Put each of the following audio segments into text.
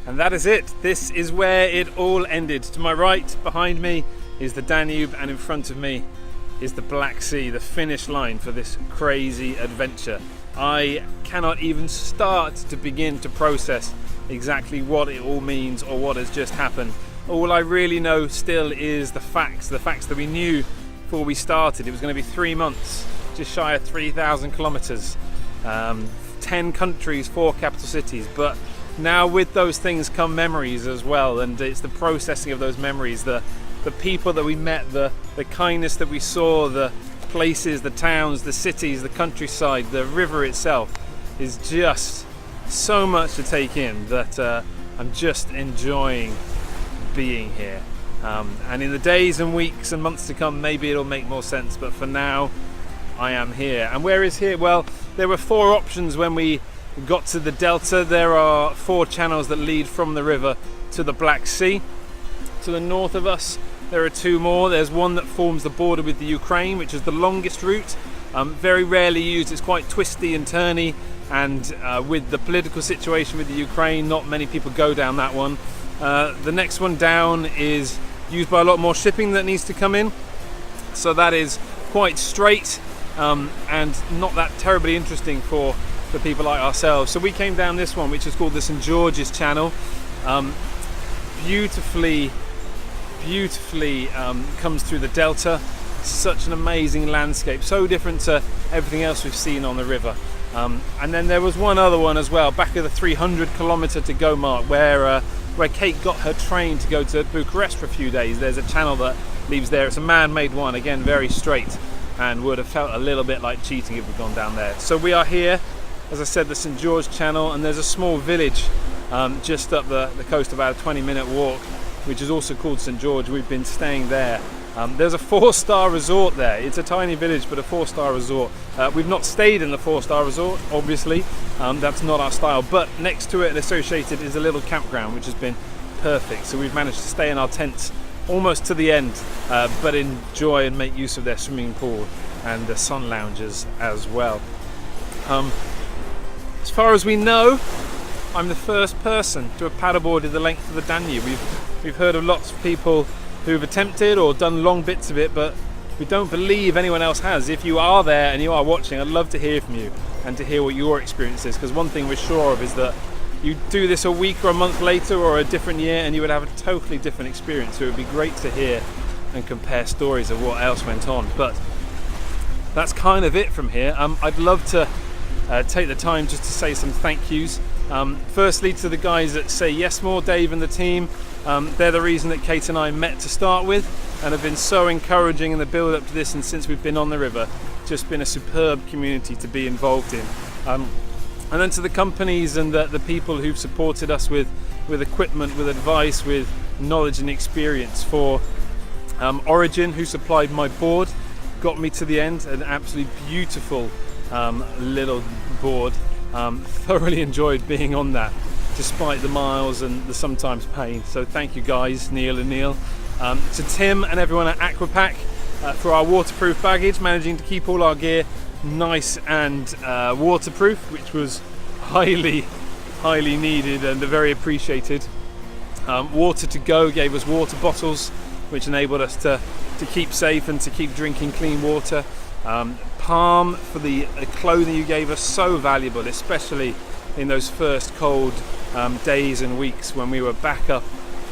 And that is it. This is where it all ended. To my right, behind me, is the Danube, and in front of me is the Black Sea, the finish line for this crazy adventure. I cannot even start to begin to process exactly what it all means or what has just happened. All I really know still is the facts that we knew before we started. It was going to be 3 months, just shy of 3,000 kilometers, 10 countries, 4 capital cities. But now with those things come memories as well, and it's the processing of those memories, the people that we met, the kindness that we saw, the places, the towns, the cities, the countryside, the river itself is just so much to take in that I'm just enjoying being here. And in the days and weeks and months to come, maybe it'll make more sense, but for now I am here. And where is here? Well, there were 4 options when we got to the delta. There are 4 channels that lead from the river to the Black Sea. To the north of us there are 2 more. There's one that forms the border with the Ukraine, which is the longest route, very rarely used. It's quite twisty and turny, and with the political situation with the Ukraine, not many people go down that one. The next one down is used by a lot more shipping that needs to come in, so that is quite straight and not that terribly interesting for people like ourselves. So we came down this one, which is called the St. George's Channel. Beautifully comes through the delta. Such an amazing landscape, so different to everything else we've seen on the river. And then there was one other one as well, back at the 300 kilometer to go mark, where Kate got her train to go to Bucharest for a few days. There's a channel that leaves there. It's a man-made one, again very straight, and would have felt a little bit like cheating if we'd gone down there. So we are here, as I said, the St. George Channel, and there's a small village just up the coast, about a 20-minute walk, which is also called St. George. We've been staying there. There's a 4-star resort there. It's a tiny village, but a 4-star resort. We've not stayed in the 4-star resort, obviously. That's not our style. But next to it and associated is a little campground, which has been perfect. So we've managed to stay in our tents almost to the end, but enjoy and make use of their swimming pool and the sun lounges as well. As far as we know, I'm the first person to have paddleboarded the length of the Danube. We've heard of lots of people who've attempted or done long bits of it, but we don't believe anyone else has. If you are there and you are watching, I'd love to hear from you and to hear what your experience is, because one thing we're sure of is that you do this a week or a month later or a different year and you would have a totally different experience. So it would be great to hear and compare stories of what else went on. But that's kind of it from here. I'd love to take the time just to say some thank yous. Firstly to the guys at Say Yes More, Dave and the team. They're the reason that Kate and I met to start with, and have been so encouraging in the build up to this, and since we've been on the river, just been a superb community to be involved in. And then to the companies and the people who've supported us with equipment, with advice, with knowledge and experience. For Origin, who supplied my board, got me to the end, an absolutely beautiful little board. Thoroughly enjoyed being on that, despite the miles and the sometimes pain. So thank you guys, Neil and Neil. To Tim and everyone at Aquapack for our waterproof baggage, managing to keep all our gear nice and waterproof, which was highly needed and very appreciated. Water to Go gave us water bottles, which enabled us to keep safe and to keep drinking clean water. Palm for the clothing you gave us, so valuable, especially in those first cold days and weeks when we were back up,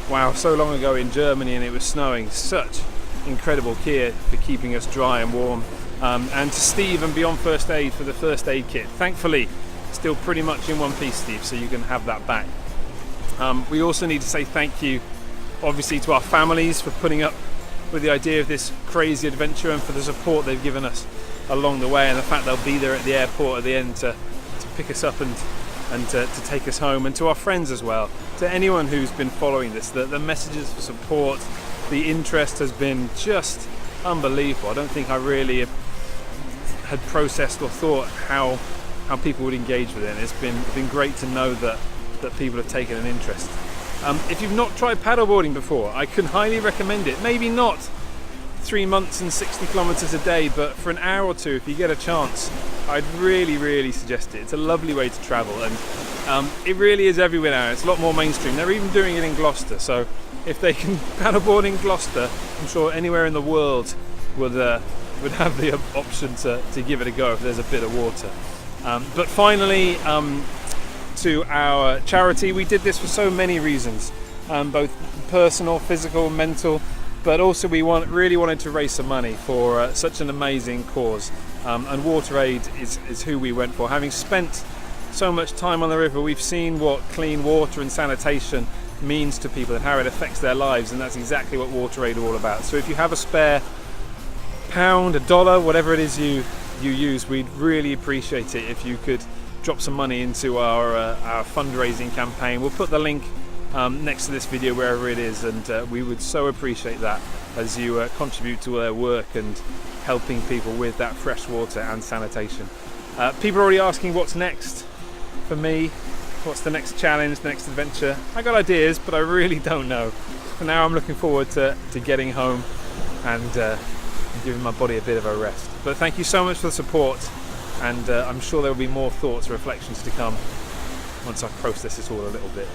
wow, so long ago in Germany and it was snowing. Such incredible care for keeping us dry and warm. And to Steve and Beyond First Aid for the first aid kit. Thankfully, still pretty much in one piece, Steve, so you can have that back. We also need to say thank you, obviously, to our families for putting up with the idea of this crazy adventure and for the support they've given us along the way, and the fact they'll be there at the airport at the end to pick us up and to take us home. And to our friends as well, to anyone who's been following this, the messages for support, the interest has been just unbelievable. I don't think I really had processed or thought how people would engage with it, and it's been great to know that people have taken an interest. If you've not tried paddleboarding before, I can highly recommend it. Maybe not 3 months and 60 kilometers a day, but for an hour or two, if you get a chance, I'd really suggest it. It's a lovely way to travel, and it really is everywhere now. It's a lot more mainstream. They're even doing it in Gloucester, so if they can paddleboard in Gloucester, I'm sure anywhere in the world would have the option to give it a go if there's a bit of water. But finally, to our charity, we did this for so many reasons, both personal, physical, mental, but also we really wanted to raise some money for such an amazing cause. And WaterAid is who we went for. Having spent so much time on the river, we've seen what clean water and sanitation means to people and how it affects their lives, and that's exactly what WaterAid are all about. So if you have a spare pound, a dollar, whatever it is you use, we'd really appreciate it if you could drop some money into our fundraising campaign. We'll put the link next to this video wherever it is, and we would so appreciate that as you contribute to their work and helping people with that fresh water and sanitation. People are already asking what's next for me, what's the next challenge, the next adventure. I got ideas, but I really don't know. For now, I'm looking forward to getting home and giving my body a bit of a rest. But thank you so much for the support, and I'm sure there will be more thoughts, reflections to come once I process this all a little bit.